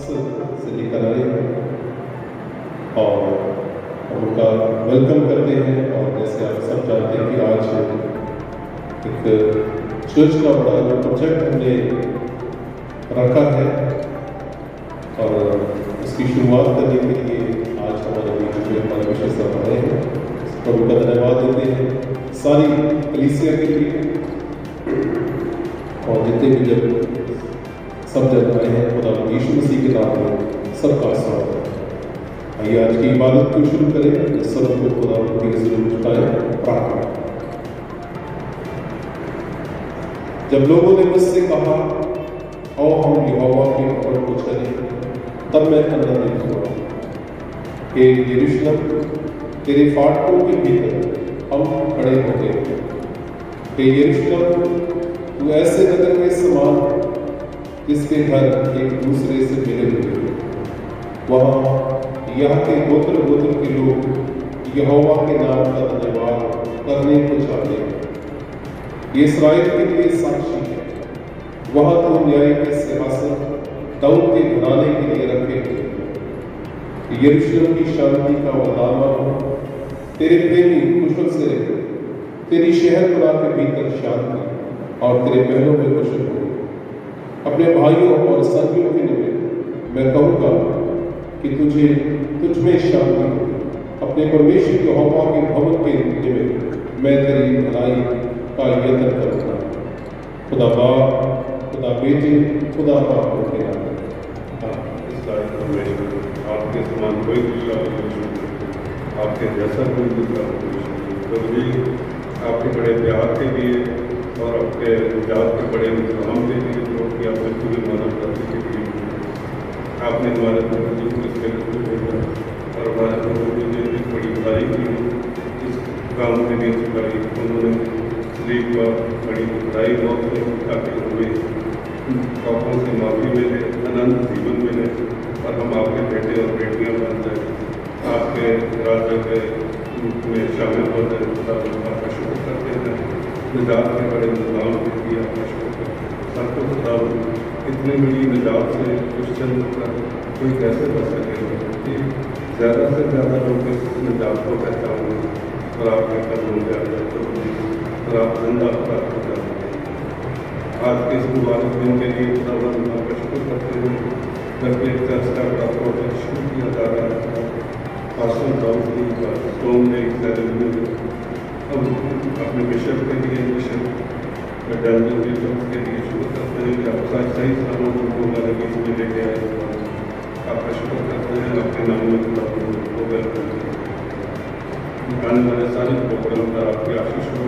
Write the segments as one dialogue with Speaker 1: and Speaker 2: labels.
Speaker 1: से लेकर आए और उनका वेलकम करते हैं। और जैसे आप सब जानते हैं कि आज एक चर्च का बड़ा जो प्रोजेक्ट हमने रखा है और उसकी शुरुआत करने के लिए आज हमारे बीच में हमारे विशेष सभा आए हैं। प्रभु का धन्यवाद देते हैं सारी कलीसिया के लिए और जितने भी जब सब जन आए हैं खुदा यीशु मसीह के नाम में सबका स्वागत है। आइए आज की इबादत को शुरू करें। सर्व को खुदा के ज़रूर झुकाएं। प्रार्थना। जब लोगों ने मुझसे कहा आओ हम यहोवा के भवन को चलें, तब मैं आनंदित हुआ कि यरूशलेम तेरे फाटकों के भीतर हम खड़े हो गए। कि यरूशलेम तू ऐसे नगर के समान जिसके घर एक दूसरे से मिले हुए, वहाँ यहाँ के गोत्र गोत्र के लोग यहोवा के नाम का धन्यवाद करने को चाहते हैं। ये इस्राएल के लिए साक्षी है। वहाँ तो न्याय के सिंहासन दाऊद के घराने के लिए रखे हुए हैं। यरूशलेम की शांति का वरदान हो। तेरे प्रेमी कुशल से रहे। तेरी शहर बना के भीतर शांति और तेरे बहनों में कुशल हो। अपने भाइयों और संगियों के निमित्त मैं कहूँगा कि तुझ में शांति हो। अपने परमेश्वर यहोवा के भवन के निमित्त मैं तेरी भलाई का यत्न करूँगा। खुदा बाप, खुदा बेटे, खुदा बाप के नाम
Speaker 2: आपके समान कोई दूसरा आपके जैसा कोई दूसरा प्रभु जी, आपके बड़े प्यार के लिए और आपके जात के बड़े इंतजाम के लिए जो कि आपने पूरी मानव जाति के लिए आपने हमारे प्रभु जी को इसके लिए भेजा और हमारे प्रभु जी ने भी बड़ी भलाई की इस काम के लिए चुकाई। उन्होंने सलीब का बड़ी भलाई बहुत की ताकि हमें पापों से माफी मिले, अनंत जीवन मिले और हम आपके बेटे और बेटियां बन जाए, आपके राज्य के रूप में शामिल हो जाए। आपका शुक्र करते हैं। निजात के बड़े निजाम के लिए आपका शुक्र करते हैं। सबको खुदा इतनी बड़ी निजात से क्रिश्चन कोई कैसे बच सकेगा कि ज़्यादा से ज़्यादा लोग इस निजात को पहचाने और आपके कदमों में आ जाए और आप जिंदा प्राप्त कर सकें। आज के इस मुबारक दिन के लिए खुदा आपका शुक्र करते हैं। जबकि चर्च का बड़ा प्रोजेक्ट शुरू किया जा रहा है पास्टर दाऊद की स्टोन डे सेरेमनी में हम अपने बिशप के लिए बिशप डैनियल बिशप के लिए शुक्र करते हैं कि आप सही सलामत उनको हमारे बीच में लेके आए। आपका शुक्र करते हैं आपके नाम आने वाले सारे प्रोग्राम का आपकी आशीष हो,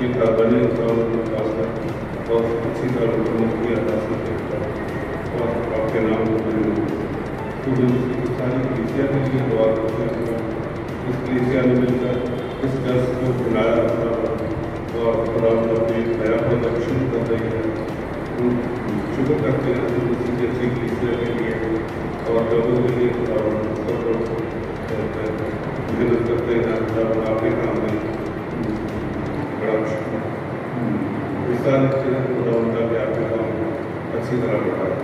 Speaker 2: ये का बने खास कर और अच्छी तरह मुख्यमंत्री अदा सके और आपके नाम को सारी कलीसिया के लिए दुआ करते हैं। इस कलीसिया ने मिलकर इस दर्श को बनाया था और खुदा अपनी नया प्रदर्शन कर रही है। शुक्र करते हैं उसी की अच्छी कलीसिया के लिए और लोगों के लिए सब मेहनत करते हैं और आपके काम में बड़ा विस्तार खुदा उनका भी आपके काम अच्छी तरह बढ़ाया।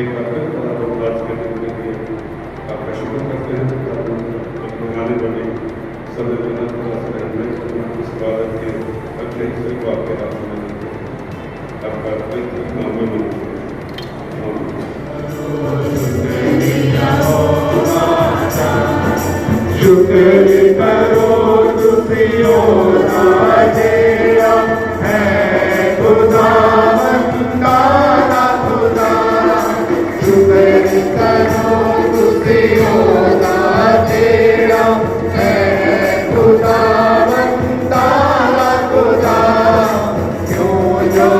Speaker 2: एक बार फिर खुदा आज के दिन के लिए आपका शुक्र करते हैं और आने वाले समय में इस बात के अपने हिस्से को आपके हाथ में आपका नाम में
Speaker 3: शुक्र करो तुसियों का तेरा है खुदा मंदाना खुदा। शुक्र करो तुसियों का तेरा है खुदा मंदाना खुदा। क्यों जो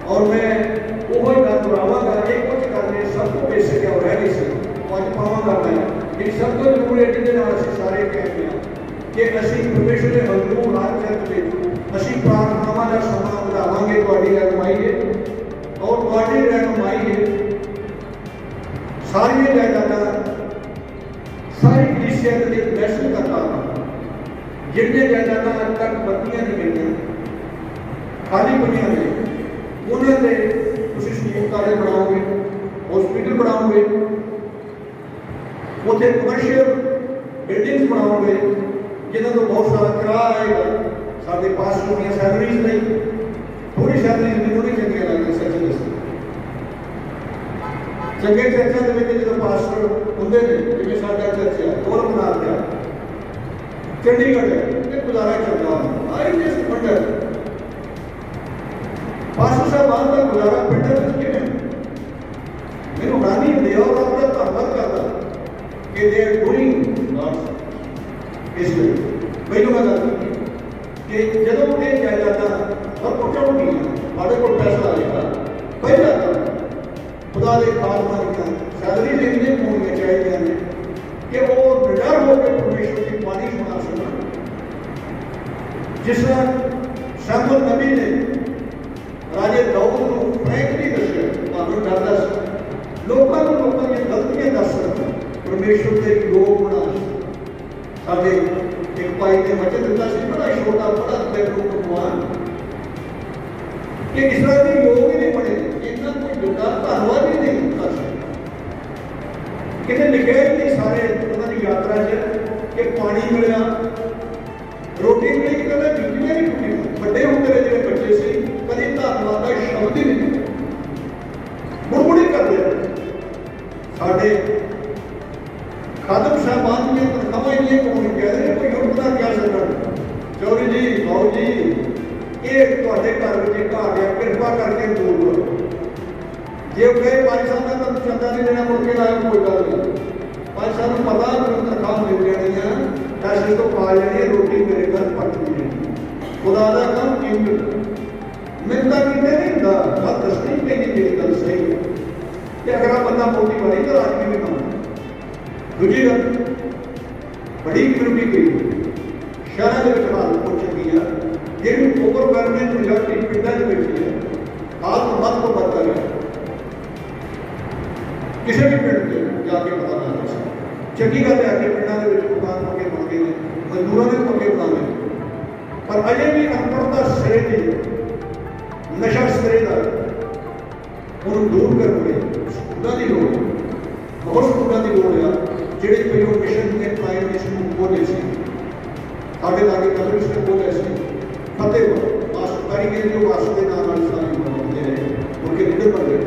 Speaker 4: और मैं वो ही गल दोहरावांगा, एक कुछ गल सब तो बेसिक है और रह गई सी अज पावांगा मैं कि सब तो जरूरी जिहदे नाल असीं सारे कहते हैं कि असीं परमेश्वर के हजूर हर जगत विच असीं प्रार्थनावां दा समां ਵਧਾਵਾਂਗੇ ਤੁਹਾਡੀ ਰਹਿਨੁਮਾਈ है और ਤੁਹਾਡੀ रहनुमाई है सारी जायदादां सारी कलीसिया के लिए मैसेज करता जिन्हें जायदादां अज तक बत्तियां नहीं मिलियां खाली पईयां ने उन्होंने तुसीं स्कूल बनाओगे, हॉस्पिटल बनाओगे, उत्थे कमर्शियल बिल्डिंग्स बनाओगे जिन्हों तो बहुत सारा किराया आएगा। साढ़े पास्टर दी सैलरीज नहीं, थोड़ी सैलरीज मैनूं नहीं चंगियां लगदियां सच्ची दस्सां। चंगे चर्चा के जो पास्टर होंगे ने जिवें साडा चर्च है गोरखनाथ है चंडीगढ़ है गुजारा चलता आई जिस पंडित पास्टर साहब आज का गुजारा पिंड कि मैंने हैरानी होती है और अपना धन्यवाद करता कि दे आर डूइंग इसलिए पहले मैं गल कि जदों ये जायदादां सब कुछ होगी साढ़े को पैसा आएगा पहला काम खुदा के खालसा दी सैलरी इन्नी होनी चाहिए ने कि वो निडर होकर परमेश्वर की बाणी सुना सकन। जिस शैमुल नबी ने राजे दाऊद को फ्रैंकली दस्या तुहानूं डर दस लोगों की गलतियां दस परमेश्वर के योग बना साडे एक भाई ने वचन दिता सी बड़ा छोटा बड़ा बेरूप भगवान कि इसराइल के योग ही नहीं बने इतना कोई बड़ा धन्यवाद ही नहीं कर सकता कितने लिखे ही नहीं सारे उन्होंने यात्रा कि पानी मिलया रोटी मिली कि कभी जुतियां नहीं टूटी बड़े होंगे जो बच्चे से कभी धन्यवाद का शब्द ही नहीं मुड़मुड़ी करते साढ़े खादम साहबान की तनख्वाह ये कौन कह रहे कोई और पता क्या सकता चौधरी जी बाबू जी ये घर में आ गया कृपा करके दूर करो जे कहे 5 साल का तुम चंदा नहीं देना मुड़ के लाया कोई गल नहीं 5 साल को पता तनख्वाह मिल जानी है पैसे तो पा जानी रोटी मेरे घर पकती है खुदा का काम कीमत मिलता कितने नहीं होता बात दसनी चाहिए मेरी गल सही है कि अगर आप बंदा मोटी बड़ी तो आज भी काम दूजी गल बड़ी गरीबी गई शहर के हालत हो चुकी है ਜਿਹੜੀ ਓਵਰਵੈਲਮਿੰਗ ਰਿਜ਼ਲਟ ਪਿੰਡਾਂ ਦੇ ਵਿੱਚ ਹੈ ਹਾਲਤ ਵੱਧ ਤੋਂ ਵੱਧ ਕਰ ਰਿਹਾ ਕਿਸੇ ਵੀ ਪਿੰਡ ਤੇ ਜਾ ਕੇ ਪਤਾ ਲੱਗ ਸਕਦਾ ਚੰਗੀ ਗੱਲ ਹੈ ਕਿ ਪਿੰਡਾਂ ਦੇ ਵਿੱਚ ਮਕਾਨ ਪੱਕੇ ਬਣ ਗਏ ਨੇ ਮਜ਼ਦੂਰਾਂ ਨੇ ਪੱਕੇ ਬਣਾਏ ਪਰ ਅਜੇ ਵੀ ਅਨਪੜ੍ਹਤਾ ਸਿਰੇ ਦੀ ਨਸ਼ਾ ਸਿਰੇ ਦਾ ਉਹਨੂੰ ਦੂਰ ਕਰਨ ਲਈ ਸਕੂਲਾਂ ਦੀ ਲੋੜ ਹੈ ਬਹੁਤ ਸਕੂਲਾਂ ਦੀ ਲੋੜ ਹੈ ਜਿਹੜੇ ਪਹਿਲੋਂ ਮਿਸ਼ਨ ਦੇ ਪ੍ਰਾਇਮਰੀ ਸਕੂਲ ਖੋਲ੍ਹੇ ਸੀ ਸਾਡੇ ਲਾਗੇ ਕਦਰ ਸਕੂਲ ਖੋਲ੍ਹੇ ਸੀ फतेह मास्टरकारी के जो वास्ते नाम सारी बनाते रहे उनके लीडर बन गए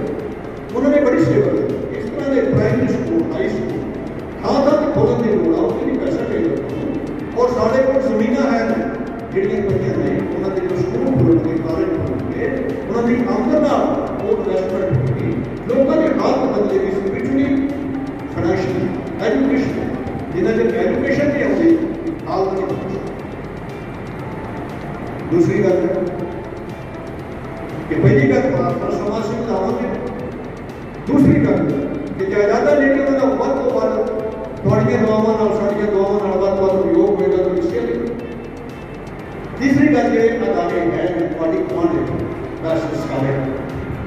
Speaker 4: उन्होंने बड़ी सेवा की इस तरह के प्राइमरी स्कूल हाई स्कूल थां थां ते खोलने की लोड़ आ उसके लिए पैसा चाहिए और साढ़े को जमीन है ਜਿਹੜੀਆਂ ਪਈਆਂ ਨੇ ਉਹਨਾਂ ਦੇ ਜੋ ਸਕੂਲ ਖੋਲ੍ਹਣਗੇ ਕਾਲਜ ਖੋਲ੍ਹਣਗੇ ਉਹਨਾਂ ਦੀ ਆਮਦਨ ਨਾਲ ਉਹ ਇਨਵੈਸਟਮੈਂਟ ਹੋਊਗੀ ਲੋਕਾਂ ਦੇ ਹਾਲਤ ਬਦਲੇਗੀ ਸਪਿਰਿਚੁਅਲੀ ਫਾਈਨੈਂਸ਼ੀਅਲੀ ਐਜੂਕੇਸ਼ਨ ਜਿਨ੍ਹਾਂ ਦੇ ਐਜੂਕੇਸ਼ਨ ਨਹੀਂ ਆਉਂਦੀ ਹਾਲਤ ਨਹੀਂ ਬਦਲਦੀ। दूसरी गल कि पहली गल प्रार्थना समाज से बतावांगे दूसरी गल कि जायदादां जिहड़ियां उन्हां दा वध तो वध तुहाड़ियां दुआवां नाल साडीआं दुआवां नाल वध तो वध योग होएगा तो इससे तीसरी गल ये अदारे है तुहाडी कमांड दा संस्कार है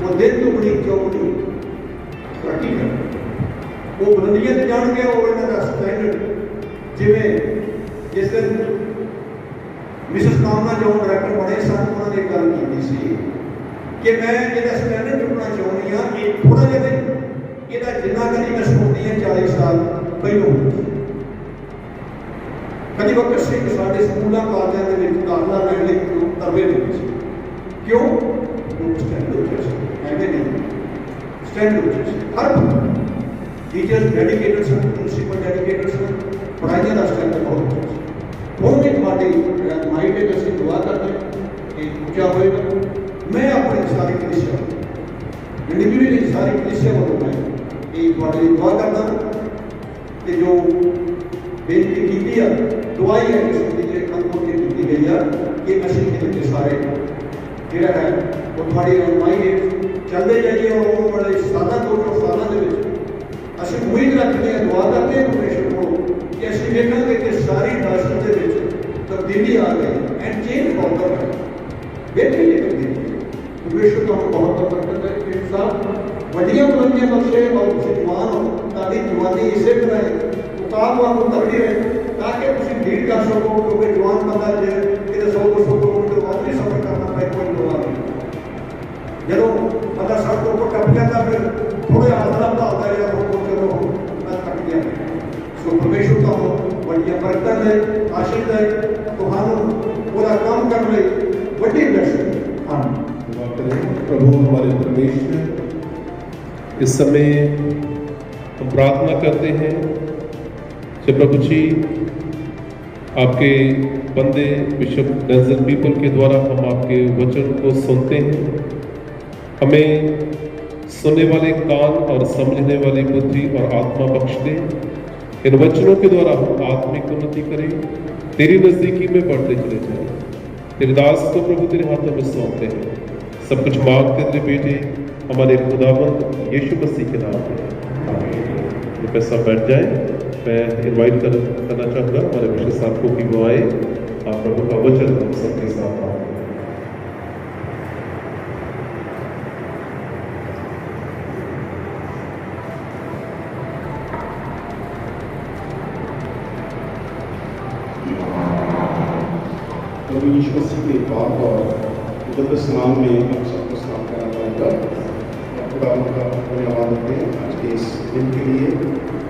Speaker 4: वो दिन दुगनी चौगुनी तरक्की कर वो बुलंदियां ते जाण के वो इन्हां दा स्टैंडर्ड जिवें जिस दिन मिसेस कामना जो डायरेक्टर बने सन उन्होंने एक गल की कि मैं ये स्टैंडर्ड चुकना चाहती हाँ ये थोड़ा जहा नहीं ये जिन्ना कभी मैं सुनती हाँ 40 साल पहलों कभी वक्त सिंह साढ़े स्कूलों कॉलेजों के दाखला लैने तरवे देते क्यों स्टैंड एवं नहीं स्टैंड हर टीचर्स डेडिकेटेड सन प्रिंसीपल डेडिकेटेड सन पढ़ाइयों का स्टैंड बहुत बहुत ही हमारी माइंड में असं दुआ करते कि ऊँचा होएगा। मैं अपनी सारी कलीसिया इंडिविजुअली सारी कलीसिया को मैं ये दुआ करता कि जो बेनती की है दुआई है किसी की जो कम की गई है कि असीं सारे जोड़ा है ਉਹ ਤੁਹਾਡੀ ਰਹਿਨੁਮਾਈ ਹੇਠ ਚੱਲਦੇ ਜਾਈਏ ਔਰ ਆਉਣ ਵਾਲੇ ਸਾਲਾਂ ਤੋਂ ਸਾਲਾਂ ਦੇ ਵਿੱਚ ਅਸੀਂ ਉਮੀਦ ਰੱਖਦੇ ਹਾਂ, ਦੁਆ ਕਰਦੇ ਹਾਂ ਪਰਮੇਸ਼ਰ ਕੋਲ ਕਿ ਅਸੀਂ ਵੇਖਾਂਗੇ ਕਿ ਸਾਰੀ ਰਾਸ਼ਟਰ ਦੇ ਵਿੱਚ ਤਬਦੀਲੀ ਆ ਗਈ ਐਂਡ ਚੇਂਜ ਪਾਉਂਦਾ ਹੈ। ਵੇਖੀ ਨਹੀਂ ਤਬਦੀਲੀ। ਪਰਮੇਸ਼ਰ ਤੁਹਾਨੂੰ ਬਹੁਤ ਬਹੁਤ ਬਰਕਤ ਦੇ ਇਨਸਾਨ ਵੱਡੀਆਂ ਬੁਲੰਦੀਆਂ ਬਖਸ਼ੇ ਔਰ ਤੁਸੀਂ ਜਵਾਨ ਹੋ, ਤੁਹਾਡੀ ਜਵਾਨੀ ਇਸੇ ਤਰ੍ਹਾਂ ਮੁਕਾਮ ਵਾਂਗੂ ਤਗੜੀ ਰਹੇ ਤਾਂ ਕਿ ਤੁਸੀਂ ਲੀਡ ਕਰ ਸਕੋ, ਕਿਉਂਕਿ ਜਵਾਨ ਬੰਦਾ ਜੇ ਕਿਤੇ 100-200 ਕਿਲੋਮੀਟਰ ਵੱਧ ਨਹੀਂ ਸਫ਼ਰ ਕਰਨਾ ਪਏ ਕੋਈ ਜਵਾਨ ਨਹੀਂ। ਜਦੋਂ ਬੰਦਾ ਸੜਕ ਤੋਂ ਉੱਪਰ ਟੱਪ ਜਾਂਦਾ ਫਿਰ ਥੋੜ੍ਹਾ ਆਸਰਾ ਭਾਲਦਾ ਜਾਂ ਹੋਰ ਚਲੋ ਮੈਂ ਥੱਕ ਗਿਆ। ਸੋ ਪਰਮੇਸ਼ਰ ਤੁਹਾਨੂੰ ਵੱਡੀਆਂ ਬਰਕਤਾਂ ਦੇ ਆਸ਼ੀਸ਼ ਦੇ, ਤੁਹਾਨੂੰ ਪੂਰਾ ਕੰਮ ਕਰਨ ਲਈ ਵੱਡੀ ਬਲੈਸਿੰਗ ਹਨ।
Speaker 1: दुआ करें। प्रभु हमारे परमेश्वर, इस समय हम प्रार्थना करते हैं कि प्रभु जी आपके बंदे बिशप डेंजल पीपल के द्वारा हम आपके वचन को सुनते हैं। हमें सुनने वाले कान और समझने वाली बुद्धि और आत्मा बख्श दे। इन वचनों के द्वारा हम आत्मिक उन्नति करें, तेरी नजदीकी में बढ़ते चले जाएं। तेरे दास को प्रभु तेरे हाथों में सौंपते हैं। सब कुछ मांगते तेरे बेटे हमारे खुदावंद यीशु मसीह के नाम में आमीन। कृपया सब बैठ जाए। मैं इनवाइट करना चाहूँगा हमारे विशेष साहब को कि वो आए, आप प्रभु का वचन हम सबके साथ आए।
Speaker 5: प्रभु यीशु मसीह के पाक और मुक़द्दस नाम में आप सबको सलाम करना चाहूँगा। खुदा का धन्यवाद देते हैं आज के इस दिन के लिए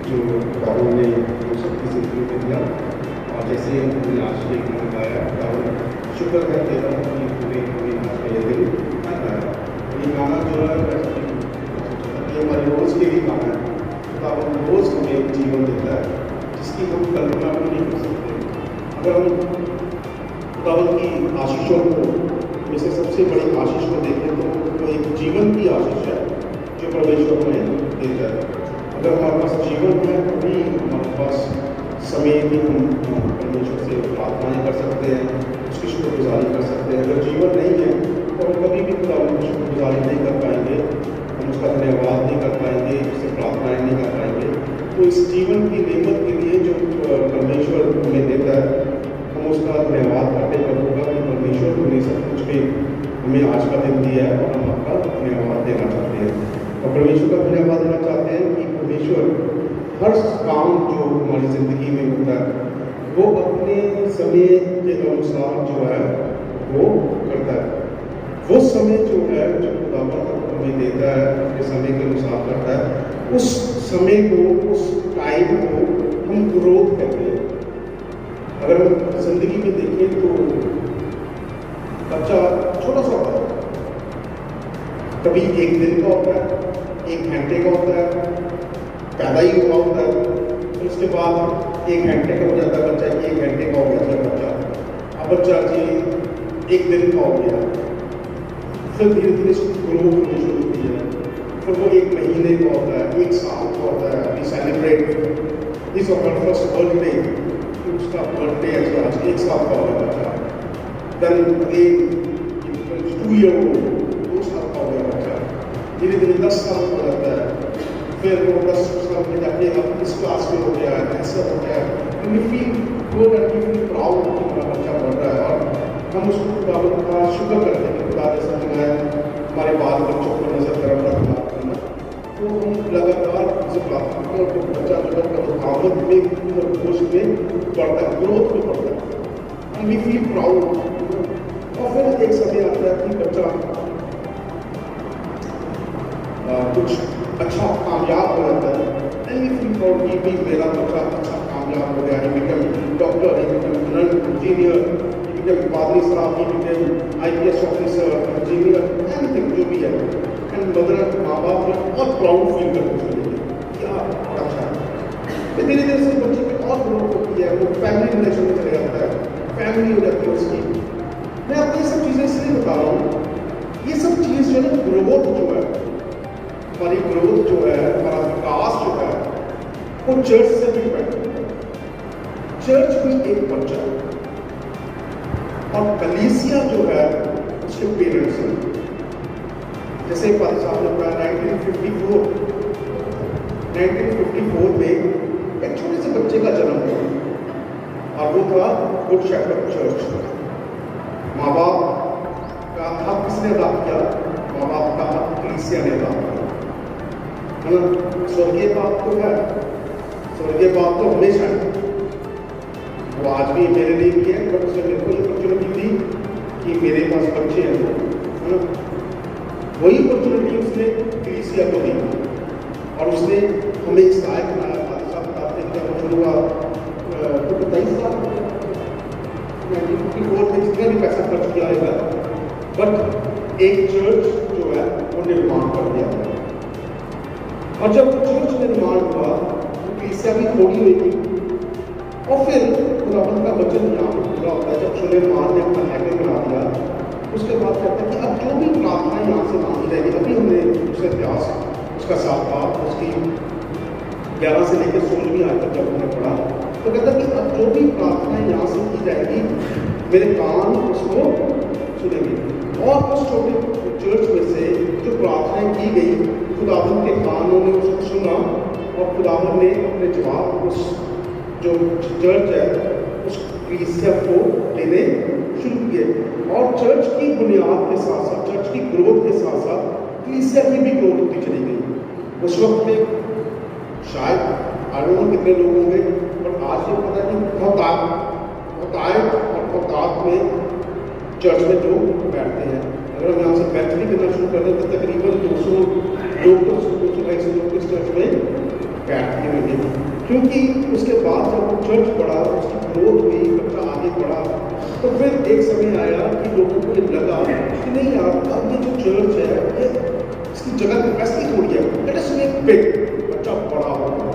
Speaker 5: जो खुदा ने हम सबकी ज़िंदगी में दिया। और जैसे हमने आज के गाना गाया, खुदा शुक्र है तेरा कि पूरे आज का ये दिन आता है। ये गाना जो है ये हमारे रोज़ के लिए गाना है। खुदा रोज़ हमें एक जीवन देता है जिसकी हम कल्पना भी नहीं कर सकते। अगर हम खुदावंद की आशीषों को में से सबसे बड़ी आशीष को देखें तो एक जीवन की आशीष है जो परमेश्वर हमें देता है। अगर हमारे पास जीवन है तभी हमारे पास समय भी हम परमेश्वर से प्रार्थनाएं कर सकते हैं, उसकी शुक्रगुजारी कर सकते हैं। अगर जीवन नहीं है तो हम कभी भी खुदावंद की शुक्रगुजारी नहीं कर पाएंगे, हम उसका धन्यवाद नहीं कर पाएंगे, उससे प्रार्थनाएं नहीं कर पाएंगे। तो इस जीवन की नेमत के लिए जो परमेश्वर हमें देता है हम उसका धन्यवाद करते होगा कि परमेश्वर ने सब कुछ भी हमें आज का दिन दिया है और हम आपका धन्यवाद देना चाहते हैं। और परमेश्वर का धन्यवाद देना चाहते हैं कि परमेश्वर हर काम जो हमारी ज़िंदगी में होता है वो अपने समय के अनुसार जो है वो करता है। वो समय जो है जो खुदावंद हमें देता है अपने समय के अनुसार करता है, उस समय को उस टाइम को हम ग्रोथ कहते हैं। अगर हम जिंदगी में देखें तो बच्चा छोटा सा होता है, कभी एक दिन का होता है, एक घंटे का होता है, पैदा ही हुआ होता है, फिर उसके बाद एक घंटे का हो जाता है बच्चा, एक घंटे का हो गया फिर बच्चा, अब बच्चा जी एक दिन का हो गया, फिर धीरे धीरे ग्रोथ होनी शुरू होती है, फिर वो एक महीने का होता है, एक साल का होता है। We celebrate this our first birthday, उसका बर्थडे आज एक साल का हो गया बच्चा, देन अगेन 2 ईयर ओल्ड, 2 साल का हो गया बच्चा, धीरे धीरे 10 साल का हो जाता है, फिर वो 10 साल में जाके अब इस क्लास में हो गया है, ऐसा हो गया है, we feel good and we feel proud कि हमारा बच्चा बढ़ रहा है और हम उसको खुदावंद का शुक्र करते हैं कि खुदा ने समझाया हमारे बाल बच्चों को नजर तरफ रखना, तो हम लगातार उसे प्रार्थना करें और बच्चा जो है आमद में और जोश में बढ़ता है, ग्रोथ में बढ़ता है एंड वी फील प्राउड। और फिर एक समय आता है कि बच्चा कुछ अच्छा कामयाब हो जाता है एंड वी फील प्राउड कि भी मेरा बच्चा अच्छा कामयाब हो गया, he become doctor, he become engineer, he become पादरी साहब, he become IPS officer, engineer, anything जो भी है। एंड मदर माँ बाप ने बहुत प्राउड फील करते हैं क्या अच्छा है। फिर धीरे धीरे से बच्चे की और ग्रोथ होती है, वो फैमिली रिलेशन में चले जाता है, फैमिली हो जाती है उसकी। मैं आपको ये सब चीज़ें इसलिए बता रहा हूँ, ये सब चीज़ जो है ग्रोथ जो है हमारी ग्रोथ जो है, हमारा विकास जो है वो चर्च से भी बैठता है। चर्च भी एक बच्चा और कलीसिया जो है उसके पेरेंट्स हैं। जैसे फादर साहब ने बताया 1954 में एक छोटे से बच्चे का जन्म हुआ और वो था गुड शेफर्ड चर्च। माँ बाप का हक किसने अदा किया? माँ बाप का हक कलीसिया ने अदा किया। मतलब स्वर्गीय बाप तो है, स्वर्गीय बाप तो हमेशा है, वो आज भी मेरे लिए भी है, बट उसने मेरे को अपॉर्चुनिटी दी कि मेरे पास बच्चे हैं, है ना? वही अपॉर्चुनिटी उसने कलीसिया को दी और उसने हमें एक सहायक बनाया। फादर साहब बताते हैं क्या हुआ 23 साल 1954 में जितने भी पैसा खर्च किया होगा, बट एक चर्च जो है वो निर्माण कर दिया। और जब चर्च निर्माण हुआ तो कलीसिया भी थोड़ी हुई थी और फिर खुदावंद का वचन यहाँ पर पूरा होता है। जब सुलेमान ने अपना हैकर बना दिया, उसके बाद कहता है कि अब जो भी प्रार्थना यहाँ से मांगी जाएगी, अभी हमने उसका इतिहास उसका साथ था, उसकी 11 से लेकर 16वीं आयत तक जब हमने पढ़ा तो कहता है कि अब जो भी प्रार्थनाएं यहाँ से की जाएगी मेरे कान उसको सुनेंगे। और उस छोटे चर्च में से जो प्रार्थनाएं की गई, खुदावंद के कानों ने उसको सुना और खुदावंद ने अपने जवाब उस जो चर्च है उस कलीसिया को देने शुरू किए। और चर्च की बुनियाद के साथ साथ, चर्च की ग्रोथ के साथ साथ कलीसिया की भी ग्रोथ होती चली गई। उस वक्त में शायद आरोह कितने लोग होंगे, पर आज ये पता नहीं बहुत में चर्च में जो बैठते हैं। अगर हम यहाँ से बैठने करना शुरू कर दें तो तकरीबन 200 लोग तो 200-250 लोग इस चर्च में बैठते होंगे, क्योंकि उसके बाद जब वो चर्च बढ़ा, उसकी ग्रोथ हुई, बच्चा आगे बढ़ा, तो फिर एक समय आया कि लोगों को ये लगा कि नहीं यार, अब ये जो चर्च है ये इसकी जगह कैपेसिटी थोड़ी है, लेट अस मेक बिग। बच्चा बड़ा होगा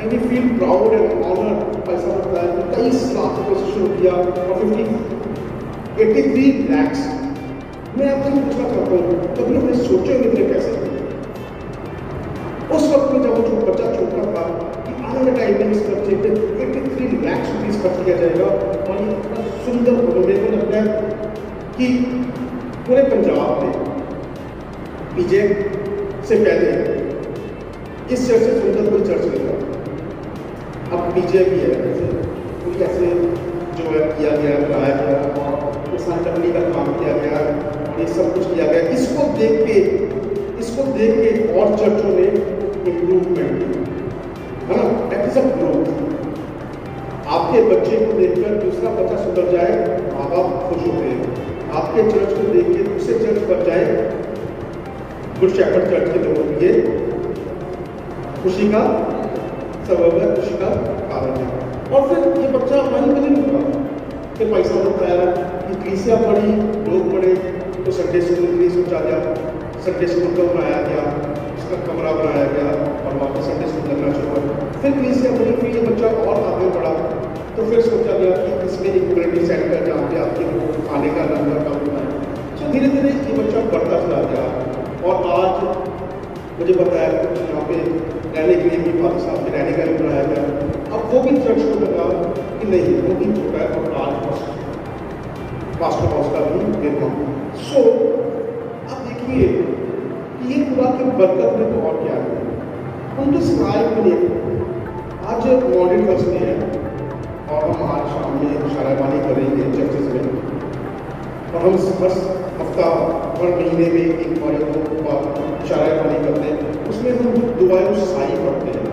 Speaker 5: and we feel proud and honoured. पैसा होता है तो 23 लाख रुपये से शुरू किया और 83 लाख। मैं आपसे पूछना चाहता हूँ, कभी हमने सोचे हुए कैसे उस वक्त में जब वो बच्चा छोटा था कि आने वाले टाइम में इस बच्चे पे 83 लाख रुपीज खर्च किया जाएगा और ये इतना सुंदर फोटो। मेरे को लगता है कि पूरे पंजाब में पीजे से पहले इस चर्च से सुंदर कोई चर्च नहीं था। अब पीजे भी है, पूरी ऐसे जो है किया गया, बनाया गया और टकली का काम किया गया और ये सब कुछ किया गया। इसको देख के और चर्चों ने इम्प्रूवमेंट की, है ना? That is a growth. आपके बच्चे को देखकर दूसरा बच्चा सुधर जाए, माँ बाप खुश होते हैं। आपके चर्च को देख के दूसरे चर्च पर जाए, गुड शेफर्ड चर्च के लोगों के लिए खुशी का सबब है, खुशी का कारण है। और फिर ये बच्चा वहीं पर नहीं रुका, फिर पैसा होता है कि कलीसिया पढ़ी, लोग पढ़े, तो संडे स्कूल के लिए सोचा गया, संडे स्कूल को बनाया गया, उसका कमरा बनाया गया और वापस संडे स्कूल लगना शुरू हुआ। फिर कलीसिया पढ़ी, फिर ये बच्चा और आगे बढ़ा, तो फिर सोचा गया कि इसमें एक कम्युनिटी सेंटर जहाँ पे आपके खाने का लंगर का होता है। तो धीरे धीरे ये बच्चा बढ़ता चला गया और आज मुझे पता है कुछ यहाँ पे रहने के लिए भी फादर साहब के रहने का भी बनाया गया। अब वो भी चर्च को लगा कि नहीं, वो भी छोटा है और आज पास्टर हाउस का भी निर्माण। सो अब देखिए कि ये खुदा की बरकत में तो और क्या है, हम तो सिखाए भी नहीं। आज मॉडर्न थर्सडे है और हम आज शाम में शाराबानी करेंगे चर्चेज में, और हम हर हफ्ता हर महीने में एक बार शाराबानी करते हैं। उसमें हम दुआएं साई पढ़ते हैं।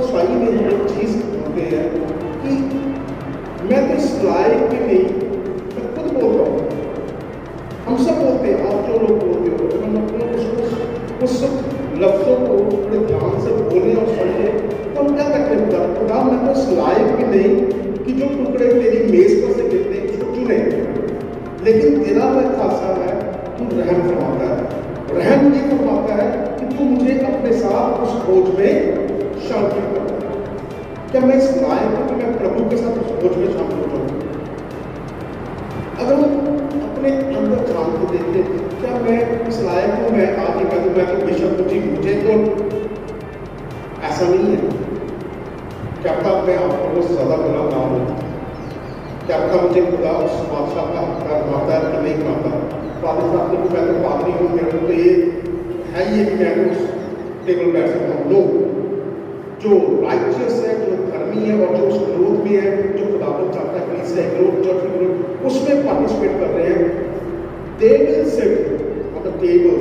Speaker 5: साई में हम एक चीज़ होते हैं कि मैं तो इस लायक भी नहीं, मैं खुद बोलता हूँ, हम सब बोलते हैं, आप जो लोग बोलते हो, हम अपने उस लफ्ज़ों को बड़े ध्यान से बोले और समझे, तो हम क्या करते हैं? खुदा मैं तो इस लायक भी नहीं कि जो टुकड़े तेरी मेज पर से गिरते हैं उसको चुने, लेकिन तेरा वह खासा है, तू रहम फरमाता है। रहम ये फरमाता है कि तू मुझे अपने साथ उस खोज में शामिल कर। क्या मैं इस लायक हूँ कि मैं प्रभु के साथ उस खोज में शामिल हो जाऊँ? अगर हम अपने अंदर झांक के देखते, क्या मैं इस लायक हूँ? मैं आगे कहूँ मैं तो बिशप जी, मुझे तो ऐसा नहीं है। क्या पता मैं आपको बहुत ज़्यादा बना ना हूँ, क्या पता मुझे खुदा उस बादशाह का हकदार बनाता है कि नहीं बनाता। फादर साहब ने मैं तो पादरी टेबल बैठ सकता हूँ। नो, जो राइचियस है, जो धर्मी है और जो उस ग्रोथ में है, जो खुदावन चाहता है कलीसिया ग्रोथ, चर्च की ग्रोथ, उसमें पार्टिसिपेट कर रहे हैं। They will sit on the table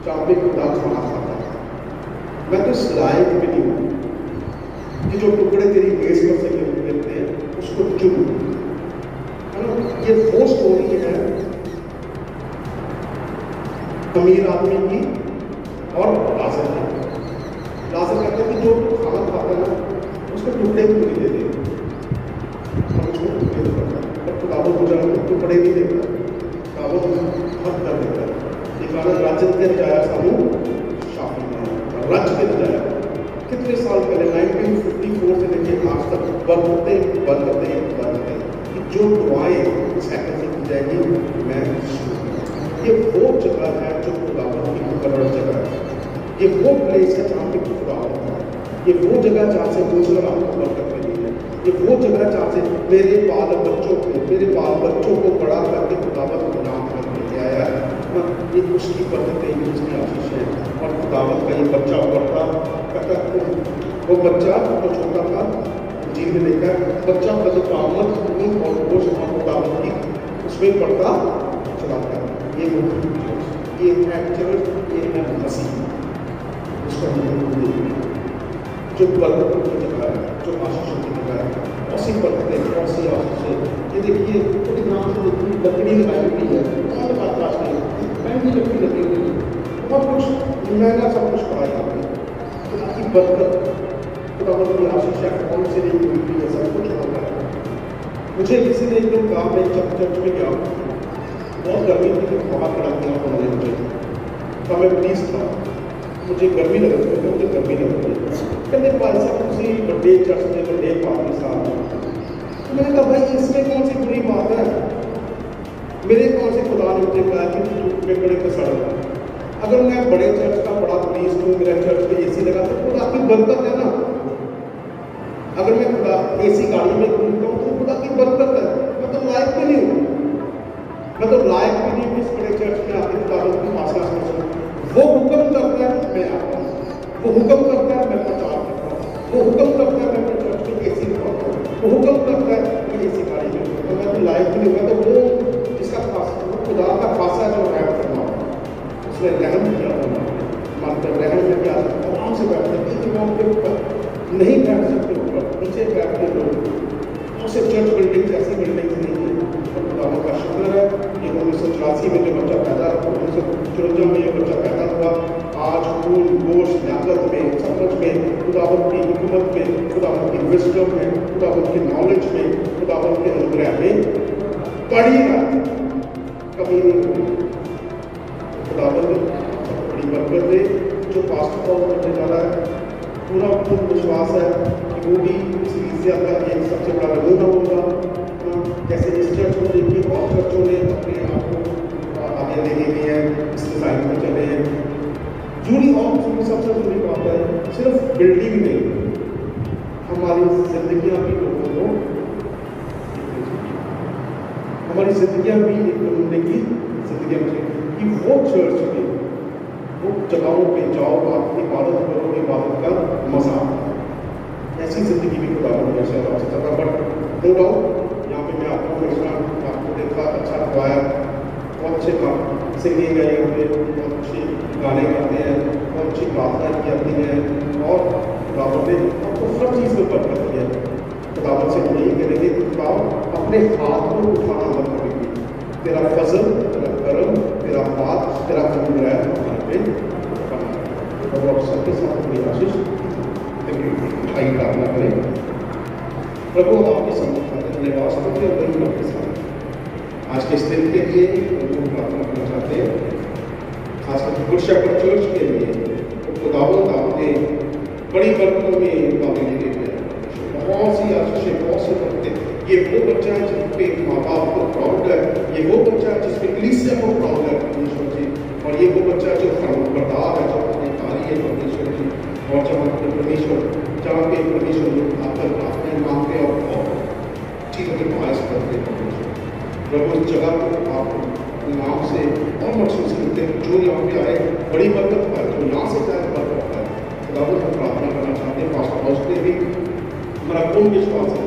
Speaker 5: जहाँ पे खुदा खाना खाता है। मैं तो इस लायक भी नहीं हूँ कि जो टुकड़े तेरी मेज पर से मिलते हैं उसको चुन, है ना। ये वो स्टोरी है अमीर आदमी की और लाजर की। लाजर कहते हैं कि जो खाना खाता है ना उसको टुकड़े भी नहीं देते, और उसको टुकड़े भी करता है, पर खुदावन को जब टुकड़े नहीं देता, खुदावन हद कर देता है। ये गाना राजन के जाया सामू शाफी में रच के जाया कितने साल पहले 1954 से लेकर आज तक बढ़ते कि जो दुआएं सैक्रिफाइस की जाएगी मैं ये वो जगह है जो खुदावन की मुकर्रर जगह है। ये वो प्लेस है जहाँ पे खुदावन है। ये वो जगह जहाँ से मुझे आपको बरकत मिली है। ये वो जगह जहाँ से मेरे बाल बच्चों को बड़ा करके खुदावन को नाम करके आया है। ये उसकी बरकतें, ये उसकी आशीष है। और खुदावन का ये बच्चा पढ़ता कहता वो बच्चा तो छोटा था जी में लेकर बच्चा बदकामत और वो खुदावन की उसमें पढ़ता चलाता है। ये है चर्च, ये है मसीह, उसका जो बरकत की जगह है, जो आशीषों की जगह है, ऐसी बरकतें, ऐसी आशीषें। ये देखिए थोड़ी नाम से देखिए लकड़ी लगाई हुई है, और बात महंगी लकड़ी लगी हुई है, बहुत कुछ महंगा सब कुछ पड़ा है। आपकी बरकत खुदावन की आशीष है, कौन से नहीं मिलती है, सब कुछ होता है। मुझे किसी ने एक दिन कहा, मैं चर्च में गया, बहुत गर्मी थी, बाहर खड़ा किया उन्होंने मुझे, तो मैं प्लीज था, मुझे गर्मी लग रही है, मुझे गर्मी लग रही है। कहते भाई साहब उसी बड़े चर्च में बड़े पादरी साहब, तो मैंने कहा भाई इसमें कौन सी बुरी बात है, मेरे कौन से खुदा ने मुझे कहा कि धूप में खड़े को सड़। अगर मैं बड़े चर्च का बड़ा प्लीज हूँ, मेरा चर्च में AC लगा, तो खुदा की बरकत है ना। अगर मैं खुदा AC गाड़ी में घूमता हूँ तो खुदा की बरकत है। मैं तो लायक भी नहीं हूँ, मैं तो लायक भी नहीं हूँ इस बड़े चर्च में आके खुदावन की आशीष को सुनूं। वो हुक्म करता है मैं आता हूँ, वो हुक्म करता है मैं प्रचार करता हूँ, वो हुक्म करता है मैं अपने चर्च में AC लगाता हूँ, वो हुक्म करता है मैं AC गाड़ी में, तो मैं तो लायक भी नहीं हूँ। तो वो जिसका खास खुदा का खासा जो रहम करना, उसने रहम किया होना, मतलब रहम में क्या आराम से बैठते हैं, नहीं बैठ सकते ऊपर, नीचे बैठते लोग। उसे चर्च बिल्डिंग ऐसी बिल्डिंग नहीं है। खुदावन का शुक्र है कि 1984 में जो बच्चा पैदा, 1954 में जो बच्चा पैदा हुआ, आज खून गोश्त लागत में, समझ में, खुदावन की हिकमत में, खुदावन की विजडम में, खुदावन की नॉलेज में, खुदावन के अनुग्रह में बड़ी बात कभी नहीं हुई। खुदावन बड़ी बरकत दे। जो पास्टर को करने जा रहा है, पूरा विश्वास है कि वो भी इस कलीसिया का एक सबसे बड़ा नमूना होगा। जैसे इस चर्च को देखिए, और चर्चों ने अपने आप को आगे लेके गए हैं, इस डिजाइन में चले हैं। जुड़ी और सबसे जुड़ी बात है, सिर्फ बिल्डिंग नहीं, हमारी जिंदगियां भी लोगों को, हमारी जिंदगियां भी एक नमूने की जिंदगियां कि वो चर्च में, वो जगहों पे जाओ, आप इबादत करो, इबादत का मजा। ऐसी जिंदगी भी खुदावन ने शायद आपसे चाहता, बट नो डाउट यहाँ पे मैं आपको आपको देखा, अच्छा गाया, बहुत अच्छे काम सिंगिंग है, यहाँ पे बहुत अच्छे गाने गाते हैं, बहुत अच्छी प्रार्थना की जाती है, और खुदावन ने आपको हर चीज़ में बरकत दी है। खुदावन से यही करेंगे कि खुदावन अपने हाथ को उठाना मत करेंगे, तेरा फजल, तेरा करम, तेरा बात, तेरा अनुग्रह हमारे पे बना। और सबके साथ अपनी आशीष उठाई प्रार्थना करें। प्रभु आपके सामने धन्यवाद करते हैं, वही आपके साथ आज के इस दिन के लिए प्रार्थना करना चाहते हैं, खासकर गुड शेपर्ड चर्च के लिए। खुदावंद आपने बड़ी बरकतों में काबिल किए, बहुत सी आशीषें, बहुत सी बरकतें। ये वो बच्चा है जिस पे माँ बाप को प्राउड है, ये वो बच्चा है जिस पे कलीसिया को प्राउड है परमेश्वर जी, और ये वो बच्चा जो फर्माबरदार है, जो अपने कार्य है परमेश्वर जी, और जब अपने परमेश्वर जहाँ पे परमेश्वर आकर अपने मांगते और चीज़ों के पास करते हैं। प्रभु इस जगह को आप नाम से और मकसूद करते हैं जो यहाँ पे आए बड़ी बरकत पाए, जो यहाँ से जाए बरकत पाए। खुदावंद हम प्रार्थना करना चाहते हैं पास्टर हाउस पे भी हमारा पूर्ण विश्वास है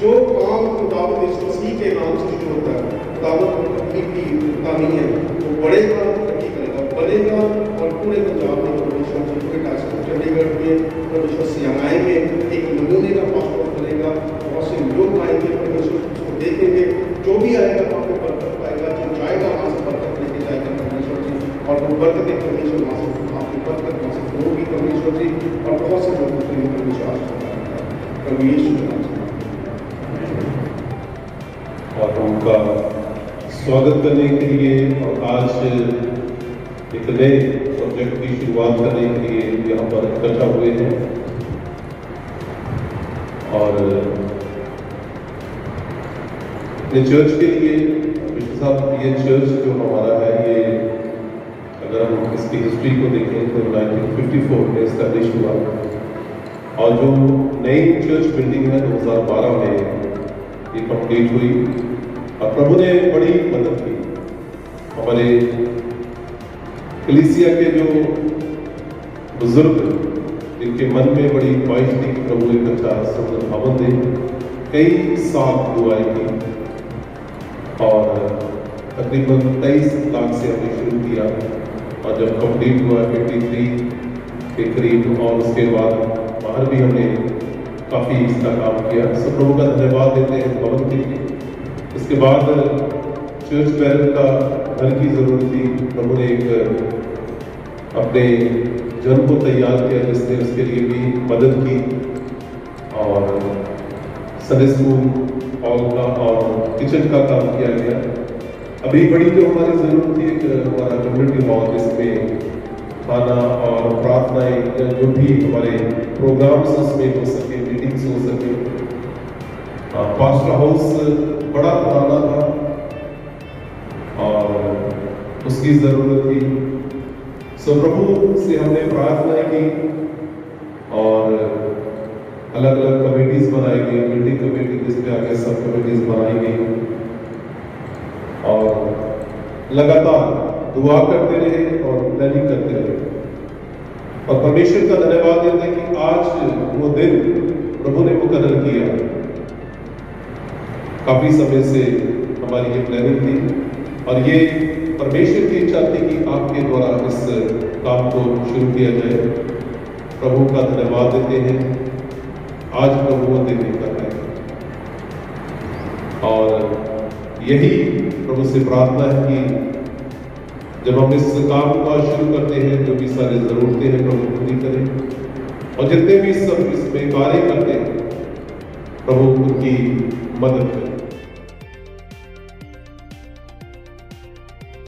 Speaker 5: जो काम खुदावंद यीशु मसीह के नाम से शुरू होता है, खुदावंद कभी भी रुकता नहीं है, वो बढ़ेगा, तरक्की करेगा, बनेगा और पूरे पंजाब में परमेश्वर जी पूरे टास्क चंडीगढ़ में परमेश्वर से आएंगे, एक नमूने का पासपोर्ट बनेगा, बहुत से लोग आएंगे, परमेश्वर उसको देखेंगे, जो भी आएगा वहाँ पे बरकत पाएगा, जो जाएगा वहाँ से बरकत लेके जाएगा परमेश्वर जी, और वो बरकत एक परमेश्वर वहाँ से आपकी बरकत वहाँ से होगी परमेश्वर जी, और बहुत से लोगों के लिए परमेश्वर प्रभु यीशु के नाम से।
Speaker 1: और उनका स्वागत करने के लिए और आज एक नए सब्जेक्ट की शुरुआत करने के लिए यहाँ पर इकट्ठा हुए हैं। और अपने चर्च के लिए विष्णु साहब, ये चर्च जो हमारा है, ये अगर हम इसकी हिस्ट्री को देखें तो 1954 में एस्टैब्लिश हुआ और जो नई चर्च बिल्डिंग है 2012 में ये कंप्लीट हुई और प्रभु ने बड़ी मदद की। हमारे कलीसिया के जो बुजुर्ग जिनके मन में बड़ी ख्वाहिश थी कि प्रभु एक अच्छा सुंदर भवन दे, कई साल दुआएं की और तकरीबन 23 लाख से हमने शुरू किया और जब कंप्लीट हुआ 23 के करीब और उसके बाद बाहर भी हमने काफ़ी इसका काम किया। सब प्रभु का धन्यवाद देते हैं भवन के लिए। इसके बाद चर्च बैरन का घर की ज़रूरत थी, प्रभु ने एक अपने जन को तैयार किया जिसने उसके लिए भी मदद की और संडे स्कूल हॉल का और किचन का काम किया गया। अभी बड़ी जो हमारी ज़रूरत थी एक हमारा कम्युनिटी हॉल जिसमें खाना और प्रार्थनाएं जो भी हमारे प्रोग्राम्स उसमें हो सके, मीटिंग्स हो सके। पास्टर हाउस बड़ा पुराना था और उसकी ज़रूरत थी। सो प्रभु से हमने प्रार्थनाएं की और अलग अलग कमेटीज बनाई गई, बिल्डिंग कमेटी जिसमें आगे सब कमेटीज बनाई गई और लगातार दुआ करते रहे और प्लानिंग करते रहे और परमेश्वर का धन्यवाद देते हैं कि आज वो दिन प्रभु ने मुकर्रर किया। काफी समय से हमारी ये प्लानिंग थी और ये परमेश्वर की इच्छा थी कि आपके द्वारा इस काम को शुरू किया जाए। प्रभु का धन्यवाद देते हैं, आज प्रभु वो दिन निकल रहे हैं और यही प्रभु से प्रार्थना है कि जब हम इस काम का शुरू करते हैं जो भी सारी ज़रूरतें हैं प्रभु पूरी करें और जितने भी सब इसमें कार्य करते हैं प्रभु उनकी मदद करें।